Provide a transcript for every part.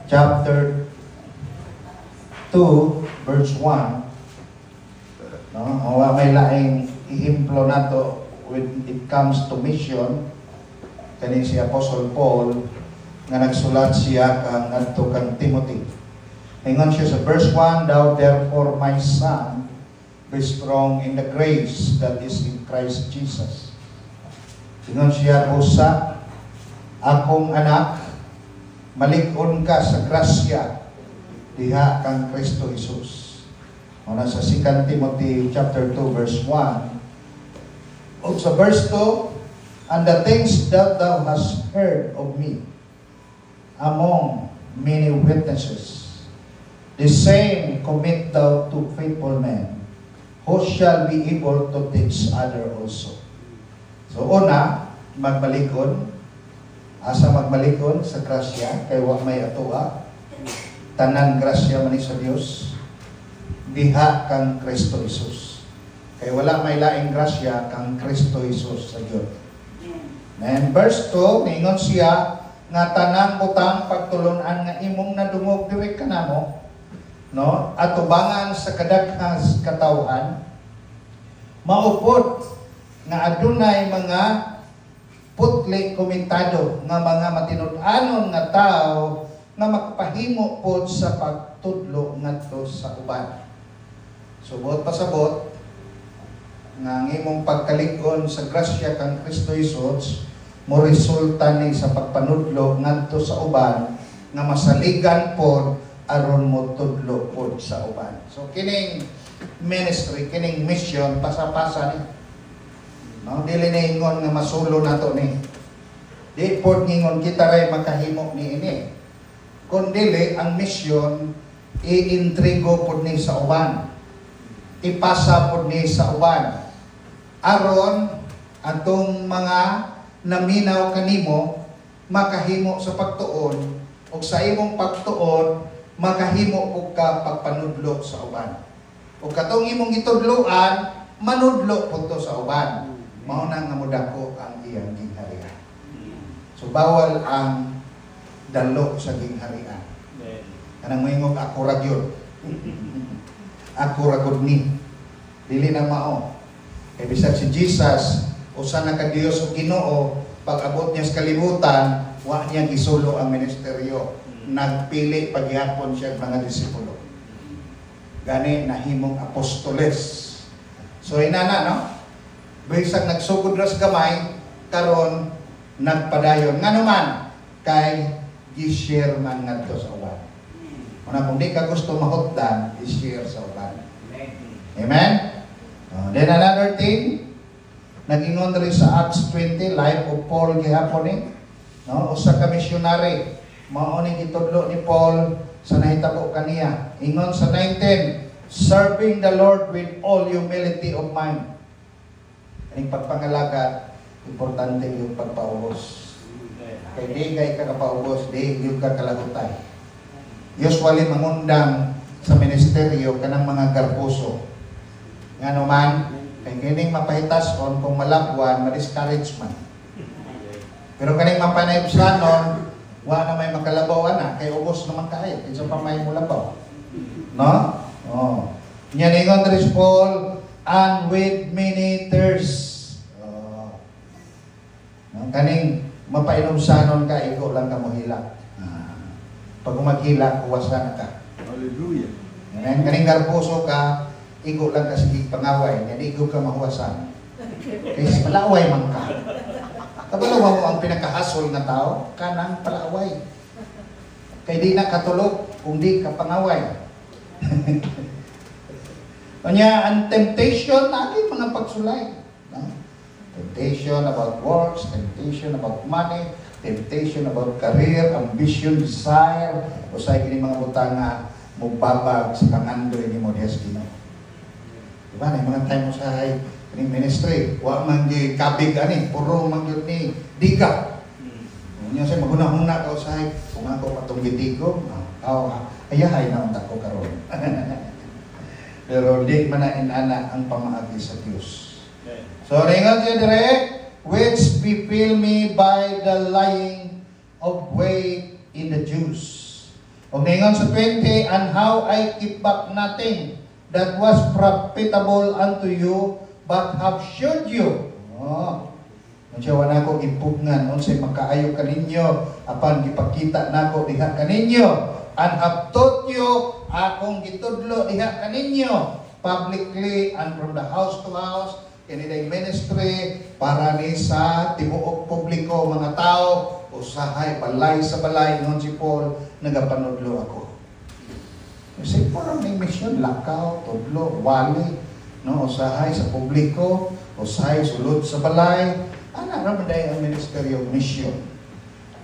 chapter 2, verse 1. No? May laing ihimplo nato when it comes to mission. Kani si Apostle Paul nga nagsulat siya ngadto kang Timothy. Ingon siya sa verse 1, "Thou therefore, my son, be strong in the grace that is in Christ Jesus." Ingon siya, "Usa, akong anak, malig-on ka sa grasya diha kang Kristo Jesus." Muna sa 2 Timothy chapter 2 verse 1. O sa verse 2, "And the things that thou hast heard of me among many witnesses, the same commit thou to faithful men, who shall be able to teach other also." So una, magbalikon. Asa magbalikon sa grasya, kay wa may atoa. Tanan grasya man sa Dios. Diha kang Kristo Jesus. Kay wala may laing grasya kang Kristo Jesus sa Dios. And verse 2, ningon siya nga tanang butang pagtulunan nga imong nadungog diri kanamo, no, atubangan sa kadaghang katawhan, maupod nga adunay mga putli komentado nga mga matinud-anon nga tao nga makapahimo pod sa pagtudlo ngadto sa uban. Subot pasabot nga ang imong pagkalig-on sa grasya kang Kristo Jesus mo resulta ni sa pagpanudlo ngadto sa uban nga masaligan pod aron mo tudlo pod sa uban. So kining ministry, kining mission pasa-pasa ni. No, dili ni ingon nga masulo nato ni. Di pod ngingon kita ray makahimo ni ini. Kun dili ang mission iintrigo pod ni sa uban. Ipasa pod ni sa uban. Aron atong mga naminaw kanimo makahimo sa pagtuon ug sa imong pagtuon makahimo og ka pagpanudlo sa uban. Ug katong imong gitudloan manudlo pud to sa uban. Mao na nga modako ang iyang gingharian. So bawal ang dalo sa gingharian. Kanang moingog ako ra gyud. Ako ra gud ni. Dili na mao. Kay bisag si Jesus usa na ka Dios o Ginoo, pag abot niya sa kalibutan, wa niya gisulo ang ministeryo. Nagpili pagyapon siya mga disipulo. Gani nahimong apostoles. So inana no? Bisag nagsugod ras gamay karon nagpadayon nga naman kay gi-share man ngadto sa uban. Una kung di ka gusto mahutdan, i-share sa uban. Amen. Then another thing, nag-ingon rin sa Acts 20, life of Paul gihapon ni, no, usa ka missionary, mao ni gitudlo ni Paul sa nahitabo kaniya. Ingon sa 19, serving the Lord with all humility of mind. Ang pagpangalaga, importante yung pagpaubos. Kay di kay ka kapaubos, di yung ka kalagutay. Usually mangundang sa ministeryo kanang mga garpuso. Nga naman, kay kining mapahitason kung malabwan, ma-discourage man. Pero kaning mapanaypsanon, wa na may makalabaw na, kay ubos naman kayo, isa pa may mulabaw. No? Oh. Nyaningon rin Paul, and with many thirsts. Kaning mapainumsanon ka, ikaw lang ka mohila. Pag umaghila, kuwasan ka. Hallelujah. Kaning garpuso ka, ikaw lang ka sige pangaway, yan ikaw ka mahuwasan. Kasi palaway man ka. Kabalo mo ang pinakahasol na tao, kanang palaway. Kaya di na katulog kung di ka pangaway. Kanya, ang temptation natin mga pagsulay. Temptation about works, temptation about money, temptation about career, ambition, desire, o sa kini mga butang nga mubabag sa kangandoy ni Modias Ginoo. Diba? Na mga time mo sa kining ministry, wa man di kabig ani, puro man yun ni diga. Niya say maghuna-huna ka sa kung ako patong gitigo, ayahay na unta ko karon. Pero di man na inana ang pamaagi sa Dios. So, ringan siya direct, which fulfill me by the lying of weight in the Jews, O ningon sa 20, and how I keep back nothing that was profitable unto you, but have showed you. Unsay wala ko gipugnan, unsay makaayo kaninyo, apan gipakita nako diha kaninyo, and have taught you, akong gitudlo diha kaninyo, publicly and from the house to house, kanilang ministry, para ni sa tibuok publiko mga tao, usahay, balay sa balay, ngon si Paul, nagapanudlo ako. Kasi parang may mission, lakaw, tudlo, wali, no, usahay sa publiko, usahay sulod sa balay, ana naman dahil ang Ministry of Mission.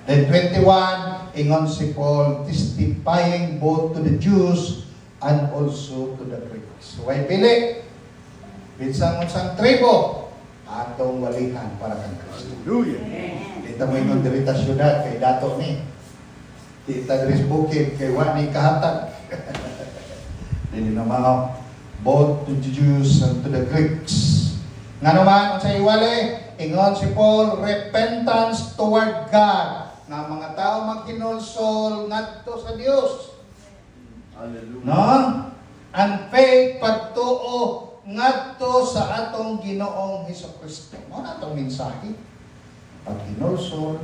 Then 21, ingon si Paul, testifying both to the Jews and also to the Greeks. So ay pili, binsang-unsang tribo, atong walihan para kang Kristo. Hallelujah. Dito mo ingon dirita syudad, kay dato ni. Kita diris bukid, kay wani kahatag. Dili na mga both to the Jews and to the Greeks. Nga naman, sa iwali, ingon si Paul, repentance toward God, nga mga tao magkinulsol ngadto sa Dios. Hallelujah. No? And faith pagtuo ngadto sa atong Ginoong Hesukristo. Mo na atong mensahe. Pagkinulsol,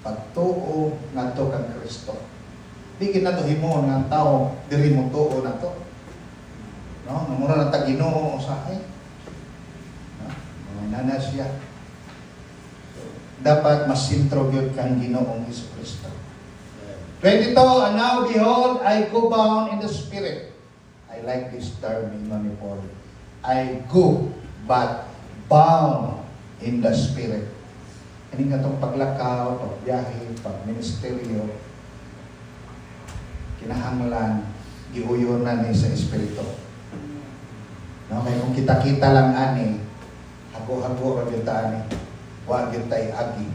pagtuo ngadto kang Kristo. Di ginato himo nga tao diri mo tuo na to. No, namura na ta Ginoo usahay. Nana siya. Dapat masintro gyud kang Ginoong Hesukristo. 22, and now behold, I go bound in the Spirit. I like this term in Paul. I go, but bound in the Spirit. Ini nga itong paglakaw, pagbiyahe, pagministeryo, kinahanglan, giuyonan ni sa Espiritu. No, kaya kung kita-kita lang ani, hago-hago ra gyud ta ani, wa gyud tay agi.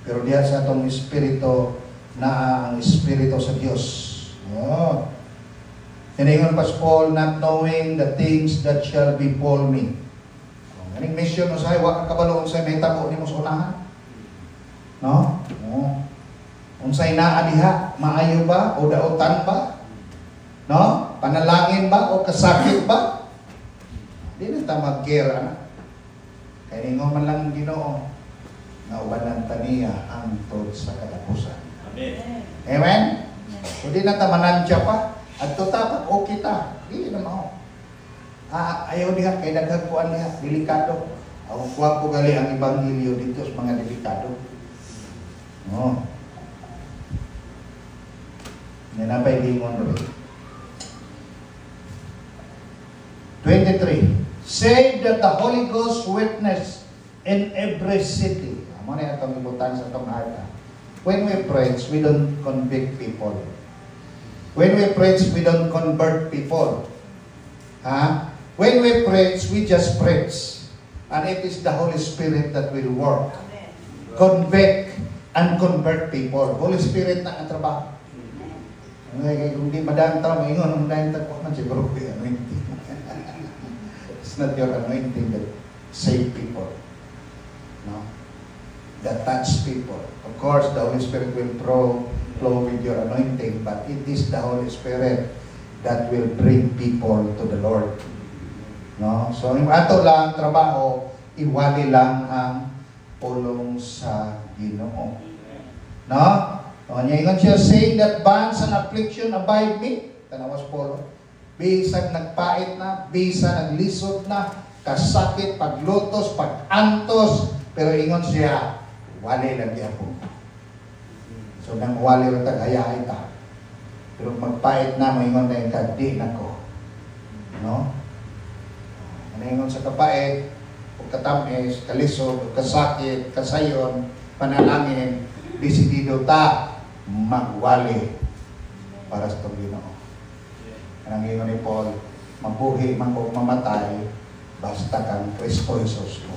Pero diha sa atong espiritu na ang espiritu sa Dios. Oh. Hiningon pa si Paul, not knowing the things that shall befall me. Kaning mission mo sa wa ka kabalo unsay mahitabo nimo sa unahan. No? Oh. Unsay naa diha, maayo ba o daotan ba? No? Panalangin ba o kasakit ba? Di na ta mag-care, ana. Kaya ningo man lang Ginoo na ubanan taniya hangtod sa katapusan. Amen. Amen? So di na ta manansya pa. At tapat, okay ta. Dili na mao. Ayaw diha, kay daghang kuan diha, delikado. Ang kuha po gali ang Ebanghelyo dito sa mga delikado. No. Nanapay lingon rin. 23. Say that the Holy Ghost witness in every city. Amo na itong ibutan sa itong harta. When we preach, we don't convict people. When we preach, we don't convert people. When we preach, we just preach. And it is the Holy Spirit that will work. Convict and convert people. Holy Spirit na ang trabaho. Kung di madang tao, maingon, madang tao, man siguro ko yung It's not your anointing that save people. No? That touch people. Of course, the Holy Spirit will flow with your anointing, but it is the Holy Spirit that will bring people to the Lord. No? So, yung ato lang trabaho, iwali lang ang pulong sa Ginoo. No? O niya ingon siya, saying that bands and affliction abide me. Tanawas Polo. Bisag nagpait na, bisa naglisod na, kasakit, paglutos, pagantos, pero ingon siya, wali lang po. So nang wali rin tagayahay ka. Pero magpait na, ingon na yung kagdi na ko. No? Ano ingon sa kapait, o katamis, kalisod, o kasakit, kasayon, panalangin, desidido ta, magwali para sa Ginoo. Ang ingon ni Paul, mabuhi man kung mamatay, basta kang Kristo Jesus ko.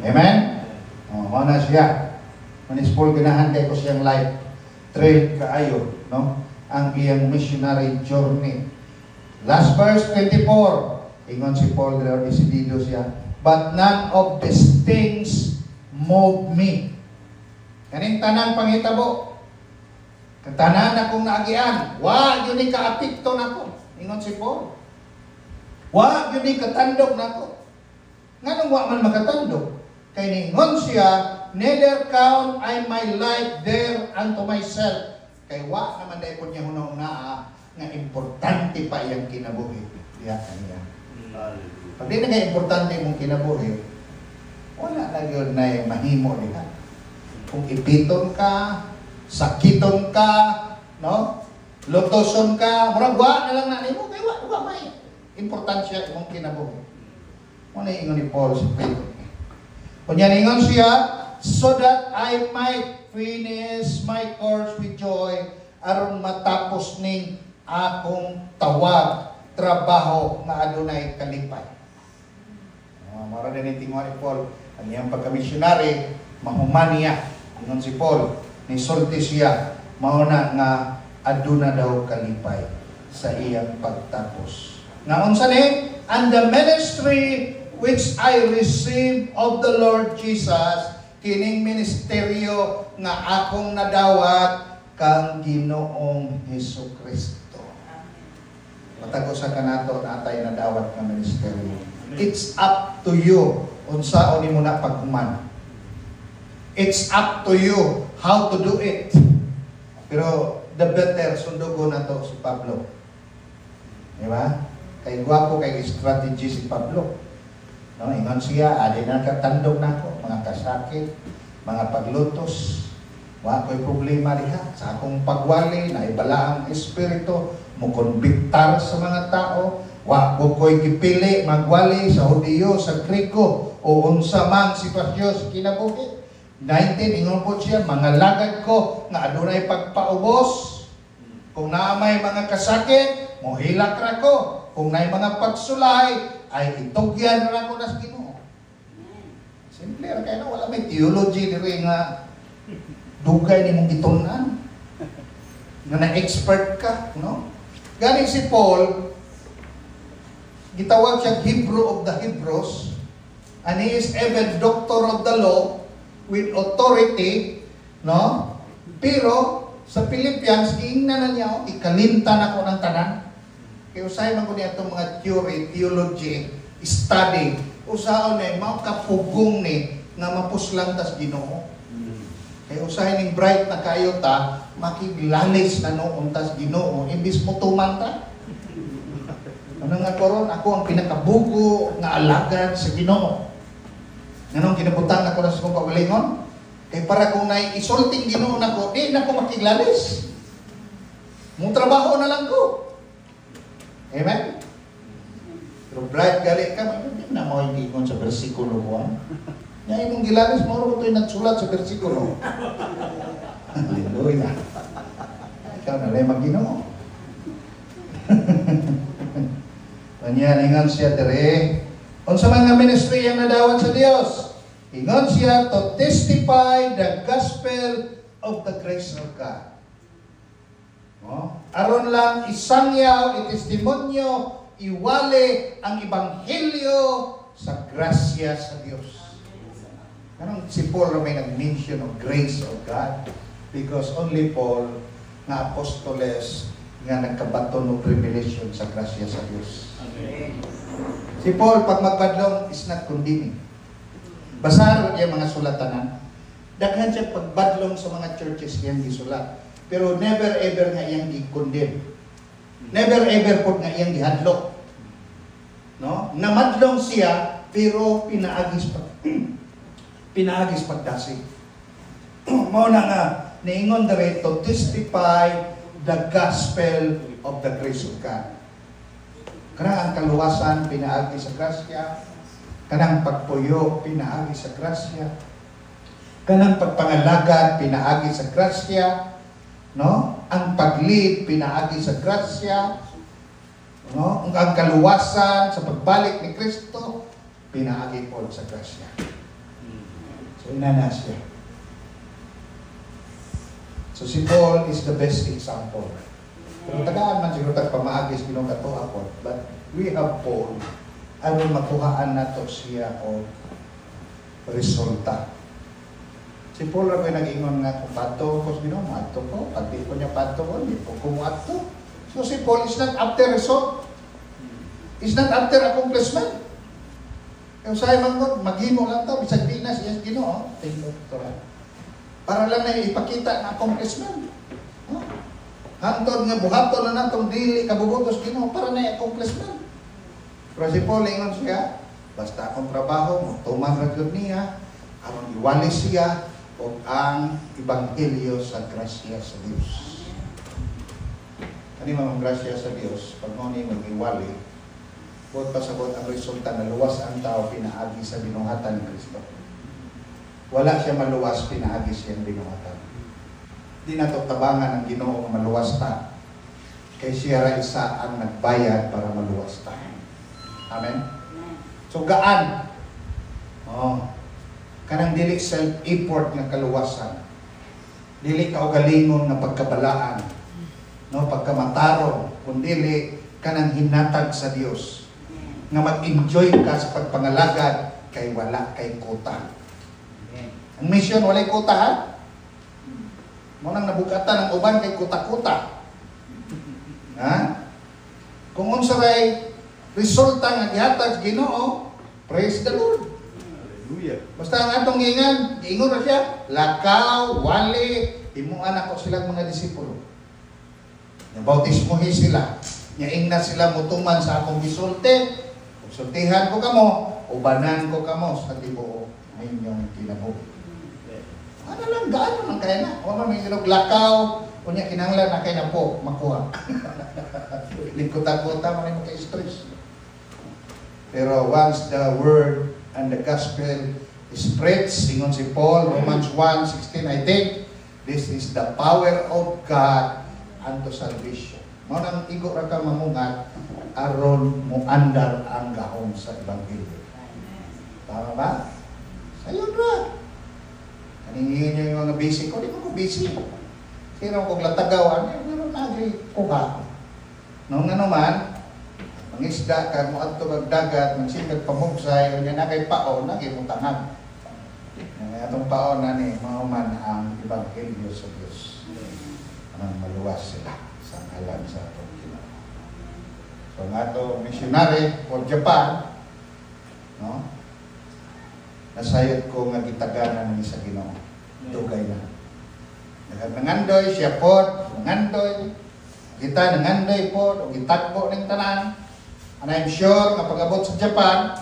Amen? Mao na siya. Manis Paul, ganahan kay ko siyang life. Trail kaayo, no? Ang iyang missionary journey. Last verse 24. Ingon si Paul, desidido siya. But none of these things move me. Kaning tanang pangitabo. Katanan akong naagian, wa yun ni kaapikto nako. Ingon si Paul. Wa yun ni katandog nako. Nganong wa man makatandog? Kay ningon siya, neither count I my life there unto myself. Kay wa naman dahil po niya hunong-naa nga importante pa iyang kinabuhi. Diya kaniya. Pag di na importante mong kinabuhi, wala na yun na mahimo niya. Kung ipiton ka, sakiton ka, no? Lotoson ka, murag wa na lang na nimo kay wa may importansya imong kinabuhi. Mo na ingon ni Paul sa Pedro. Kunya ningon siya, so that I might finish my course with joy aron matapos ning akong tawag trabaho nga adunay kalipay. Mara din tingwa ni Paul, kaniyang pagka-missionary, mahuman niya. Ingon si Paul, nisulti siya, mauna nga aduna daw kalipay sa iyang pagtapos. Naon sa ni, and the ministry which I received of the Lord Jesus, kining ministeryo nga akong nadawat kang Ginoong Hesukristo. Matago sa kanato na atay nadawat nga ministeryo. It's up to you unsaon nimo na paghuman. It's up to you how to do it. Pero the better sundugo na to si Pablo. Diba? Kay gwapo kay strategy si Pablo. No, ingon siya, adi na katandog nako, mga kasakit, mga paglutos. Wa ko'y problema diha sa akong pagwali na ibala ang espiritu, mo konbiktar sa mga tao. Wa ko'y gipili magwali sa Hudiyo, sa Griko, o unsa man sitwasyon sa kinabuhi. 19, ingon po siya, mga lagad ko nga adunay pagpaubos. Kung naamay mga kasakit, mohilak ra ko. Kung naay mga pagsulay, ay itugyan na ako nas Ginoo. Simple ra kay wala may theology diri nga dugay nimong gitunan. Nga na-expert ka, no? Galing si Paul, gitawag siya Hebrew of the Hebrews, and he is even doctor of the law with authority, no? Pero sa Philippians, giingnan na niya, ikalintan ako ng tanan. Kaya usahay man ko niya itong mga theory, theology, study. Usahay na yung mga kapugong ni nga mapuslang tas Ginoo. Kaya usahay ning bright na kayo ta, makiglalis na noon tas Ginoo. Imbis mo tumanta. Ano nga koron, ako ang pinakabugo nga alagad sa Ginoo. Ganong kinabutang ako na sa kong pagalingon. Kaya para kung nai-isulting Ginoo na ko, di na ko makiglalis. Mong trabaho na lang ko. Amen? Pero bright gali ka, hindi na mo hindi sa versikulo 1. Nga imong gilalis, mo rin ito'y nagsulat sa versikulo. Hallelujah. Ikaw na lang mag-Ginoo. Kanya, ingon siya dire. Unsa man nga ministry ang nadawat sa Dios? Ingon siya to testify the gospel of the grace of God. No? Aron lang isangyaw, itestimonyo, iwali ang ebanghelyo sa grasya sa Dios. Anong si Paul may nag-mention of grace of God? Because only Paul nga apostoles nga nagkabaton o privilegium sa grasya sa Dios. Okay. Si Paul, pag magbadlong, is not condemning. Basahan niya mga sulatanan. Daghan siya pagbadlong sa mga churches iyang gisulat. Pero never ever nga iyang gi-condemn. Never ever po nga iyang gihadlok. No? Namadlong siya, pero pinaagis pagdasi. Mao na nga, niingon dere to testify the gospel of the grace of God. Kanang ang kaluwasan, pinaagi sa grasya. Kanang pagpuyo, pinaagi sa grasya. Kanang pagpangalagad, pinaagi sa grasya. No? Ang paglid, pinaagi sa grasya. No? Ang kaluwasan sa pagbalik ni Kristo, pinaagi po sa grasya. So, inana siya. So, si Paul is the best example. Pero tagaan man siguro pamaagis kinong po. But we have Paul. Ano makuhaan na to siya o resulta. Si Paul ay nag-ingon nga kung pato ko, mato ko, pati ko niya pato ko, hindi po kumuato. So si Paul is not after result. Is not after accomplishment. Kaya sa'yo maghimo lang to, bisag dinas, yes, Ginoo. Para lang na ipakita na accomplishment. Hantod nga buhato na natong dili kabubutos Ginoo para na accomplishment. Pero si Paul ingon siya, basta akong trabaho, tuman ra gyud niya, aron iwalis siya o ang ebanghelyo sa grasya sa Dios. Kani mga grasya sa Dios, pag mo ni mag-iwali, buot pasabot ang resulta na luwas ang tao pinaagi sa binuhatan ni Kristo. Wala siya maluwas, pinaagi siya ng binuhatan. Di na ito tabangan ng Ginoo maluwas ta. Kay siya ra isa ang nagbayad para maluwas ta. Amen? So gaan. Kanang dili self-effort nga kaluwasan. Dili kaugalingon nga pagkabalaan. No, pagkamatarong. Kundili kanang hinatag sa Dios. Nga mag-enjoy ka sa pagpangalagad kay wala kay kuta. Ang mission walay kuta ha? Munang nabugatan ang uban kay kuta-kuta. Ha? Kung unsa ray resulta nga gihatag Ginoo, praise the Lord. Hallelujah. Basta ang atong giingon ra siya, lakaw, wali, himuan ako silang mga disipulo. Nabautismohi sila. Nyaing na sila mutuman sa akong gisulti. Sultihan ko kamo, ubanan ko kamo sa tibuok ninyong kinabuhi. Ano lang, gaano man kaya na. O may lakaw, o niya kinanglan na kaya na po, makuha. Lingkuta-kuta, maraming maka-stress. Pero once the word and the gospel is preached, ingon si Paul, Romans 1:16, I think, this is the power of God unto salvation. Mo nang igo ra ka mamungat, aron mo andar ang gahom sa ebanghelyo. Tama ba? Sayon ra. Kaningin niyo yung mga busy ko, di ko busy. Sino kong latagawan, meron nagri kuha. Noong naman, ang isda, kag mo adto kag dagat, magsikag pamugsay, o na kay paon, nagimutangan. Atong paon na ni, mahuman ang ebanghelyo sa Diyos. Anong maluwas sila sa ngalan sa atong Ginoo. So nga ito, missionary for Japan, no? Nasayot ko nga gitaganan ni sa Ginoo. Dugay na. Nangandoy siya pod, nangandoy. Kita nangandoy pod, o gitagbo ng tanan. And I'm sure nga pag-abot sa Japan,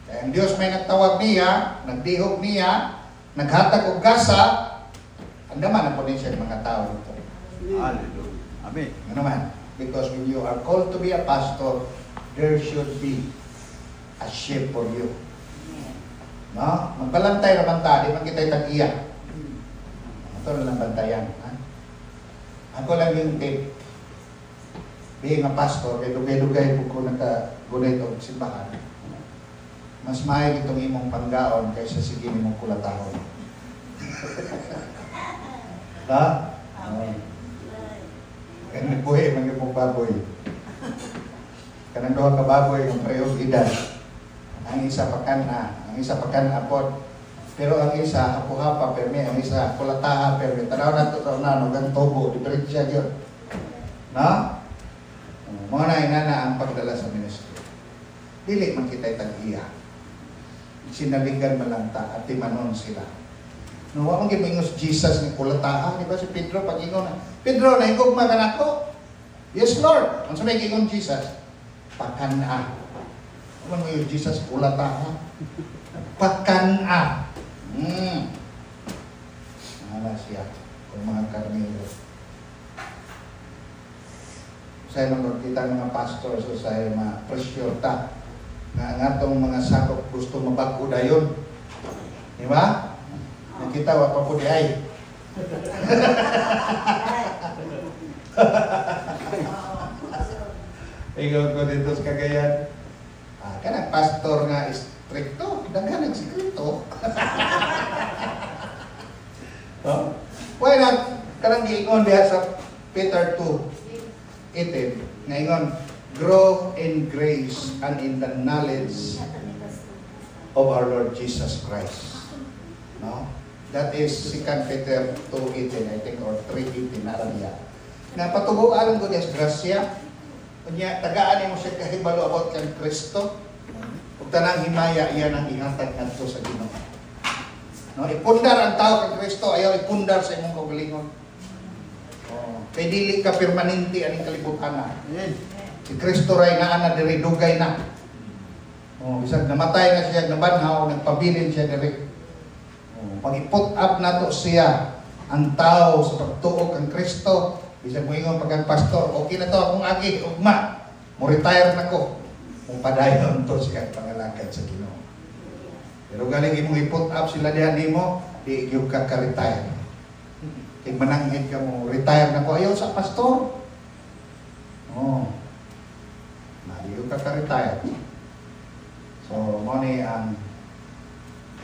kaya ang Diyos may nagtawag niya, nagdihog niya, naghatag og gasa, andaman na po din siya mga tao ito. Hallelujah. Amen. Ano man? Because when you are called to be a pastor, there should be a sheep for you. No? Magbalantay naman ta, di man kita'y tag-iya. Ito na lang bantayan. Ha? Ako lang yung tip. Being a pastor, kaya dugay-dugay po ko nakagunay ito simbahan. Mas mahal itong imong panggaon kaysa sige imong kulatahon. Ha? Kaya nagbuhi, mag-imong baboy. Kanang doon ka baboy, ang preyog edad. Ang isa pakan apot. Pero ang isa hapo-hapa permi, ang isa kulataha permi. Tanaw na ito na nugang tobo, diferensya yun. No? Mga na inana ang pagdala sa ministry. Dili man kita'y tag-iya. Sinaligan malanta at timanon sila. No, akong gimingos Jesus ni kulataha, di ba si Pedro pag ingon na, Pedro, nahigugma ka na ako? Yes, Lord. Ang sabi ingon Jesus, pakana. Ano mo yung Jesus kulataha? Pakana. Nala siya kung mga karnero. Sa Lord, kita mga pastor sa mga pressure ta na ang atong mga sakop gusto mabago dayon. Di ba? Nakita wa pa po di ay. Ikaw ko dito sa Cagayan. Kanang pastor nga stricto, daghan ang sikreto. Why not? Kanang giingon diha sa Peter 2:18, nga ingon, grow in grace and in the knowledge of our Lord Jesus Christ. No? That is 2 Peter 2:18, I think, or 3:18 na lang niya. Na patubuan ko niya sa grasya, kunya tagaan mo siya kahibalo about kang Kristo, ug tanang himaya iyan ang ihatag ngadto sa Ginoo. No, ipundar ang tao kang Kristo, ayaw ipundar sa imong kaugalingon. Oh, kay dili ka permanente aning kalibutan na. Si Kristo ray naa na diri dugay na. Oh, bisag namatay na siya, nabanhaw, nagpabilin siya diri. Oh, pag-put up nato siya ang tao sa pagtuo kang Kristo, bisag mo ingon pagka pastor, okay na to akong agi, ugma, mo retire na ko. Kung padayon to siya pangalagad sa Ginoo. Pero galing imong i-put up sila dihan nimo, di gyud ka ka-retire. Kay mananghid ka mo, retire na ko, ayaw sa pastor. Oh. Di gyud ka ka-retire. So, mo ni ang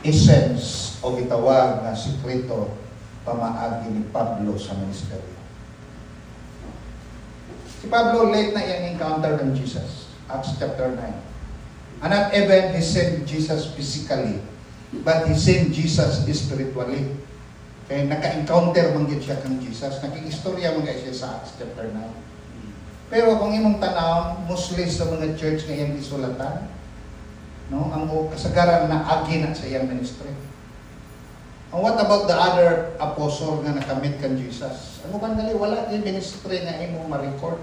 essence o gitawag na sikreto pamaagi ni Pablo sa ministeryo. Si Pablo late na iyang encounter ng Jesus. Acts chapter 9. And not even he seen Jesus physically, but he seen Jesus spiritually. Kaya naka-encounter man gyud siya kang Jesus. Naging-istorya man siya sa Acts chapter 9. Pero kung imong tanaw, mostly sa mga church nga iyang gisulatan, no, ang kasagaran na agi na sa iyang ministry. And what about the other apostle nga nakamit kan Jesus? Ano ba dali wala yung ministry nga imo ma-record?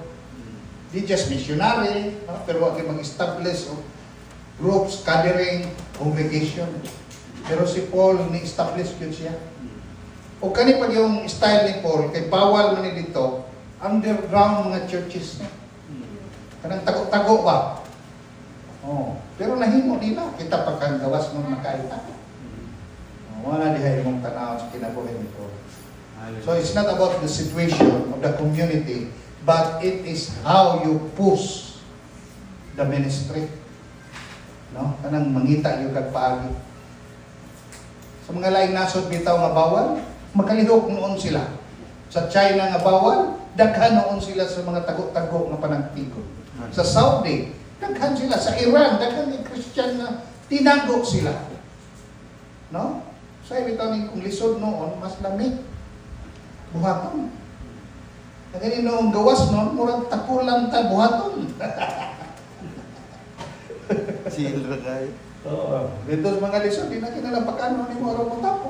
Di just missionary, no? Pero wag mag-establish of groups, gathering, congregation. Pero si Paul ni-establish yun siya. O kani pag yung style ni Paul, kay bawal man ni dito, underground mga churches na. Kanang tago-tago ba? Oh, pero nahimo nila kita pagkagawas ng makaita. Wala dihay mong tanaw sa kinabuhi ni Paul. So it's not about the situation of the community, but it is how you push the ministry. No? Kanang mangita yung kagpaagi. Sa mga laing nasod bitaw nga bawal, makalihok noon sila. Sa China nga bawal, daghan noon sila sa mga tago-tago nga panagtigo. Sa Saudi, daghan sila. Sa Iran, daghan ng Christian na tinago sila. No? So, ibitaw ni kung lisod noon, mas lamig. Buhaton. Nagani noong gawas noon, murag tapulan ta buhaton. Silra kayo. Oo. Dito mga lisod, di na kinalapakan ni mo araw mo tapo.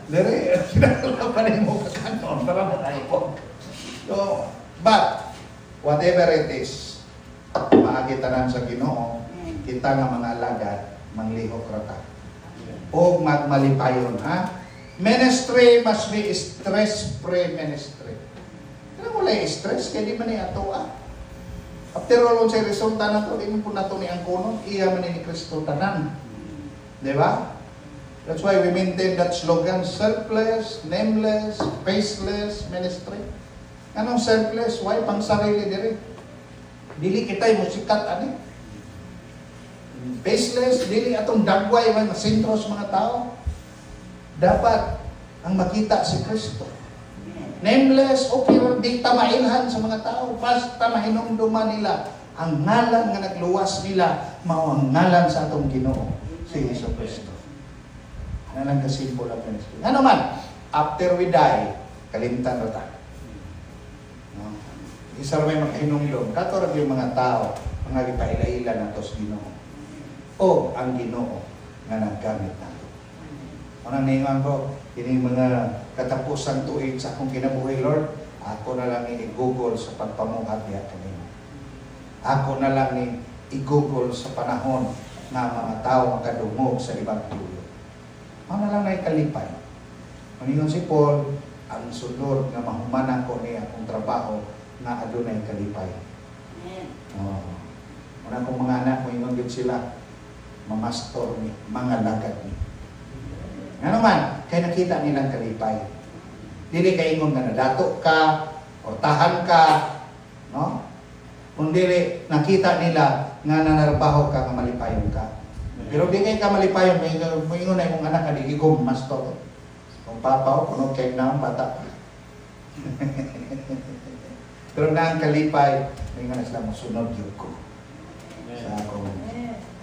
Dere, kinalapakan ni mo kakanon para matapo. So, but, whatever it is, maagitanan sa Ginoo, kita nga mga alagad, manglihok rata. O magmalipayon, ha? Ministry must be stress-free ministry. Kaya wala yung stress, kaya di man yung atua. After all, sa resulta na ito, di mo po na ito ni Angkono, iya man ni Kristo tanan. Di ba? That's why we maintain that slogan, selfless, nameless, faceless ministry. Anong selfless? Why? Pang sarili diri. Dili kita'y musikat, ani? Faceless, dili atong dagway man masintro sa mga tao. Dapat ang makita si Kristo. Nameless, okay, di tamailhan sa mga tao. Basta mahinumduman nila ang ngalan nga nagluwas nila, mao ang ngalan sa atong Ginoo, si Hesus Kristo. Nalang kasimbol ang ministry. Ano man, after we die, kalimtan na tayo. No? Isa may makahinumdum. Katorag yung mga tao, mga ipaila-ila na to sa Ginoo. O ang Ginoo nga naggamit nato. Ano ningan ko, ini mga katapusan tuig sa akong kinabuhi, Lord, ako na lang ni i-google sa pagpamuhat niya kanina. Ako na lang ni i-google sa panahon na mga tao makadungog sa ibang tuyo. Ako na lang na ikalipay. Maningon si Paul, ang sunod na mahumanan ko niya akong trabaho na adunay kalipay. Una kong mga anak, maningon din sila, mamastor ni, mga lagad ni. Ano man, kaya nakita nilang kalipay. Dili kay ingon nga nadato ka, o tahan ka, no? Kung dili, nakita nila nga nanarbaho ka, nga malipayon ka. Pero di kay ka malipayon, may ingon na imong anak, di igom, mastor. Kung papaw, kuno kay na bata. Pero na ang kalipay, may nga na sila masunod yun ko. Sa akong...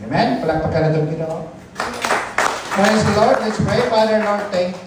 Amen? Palakpakan na itong Ginoo. Praise the Lord. Let's pray. Father, Lord, thank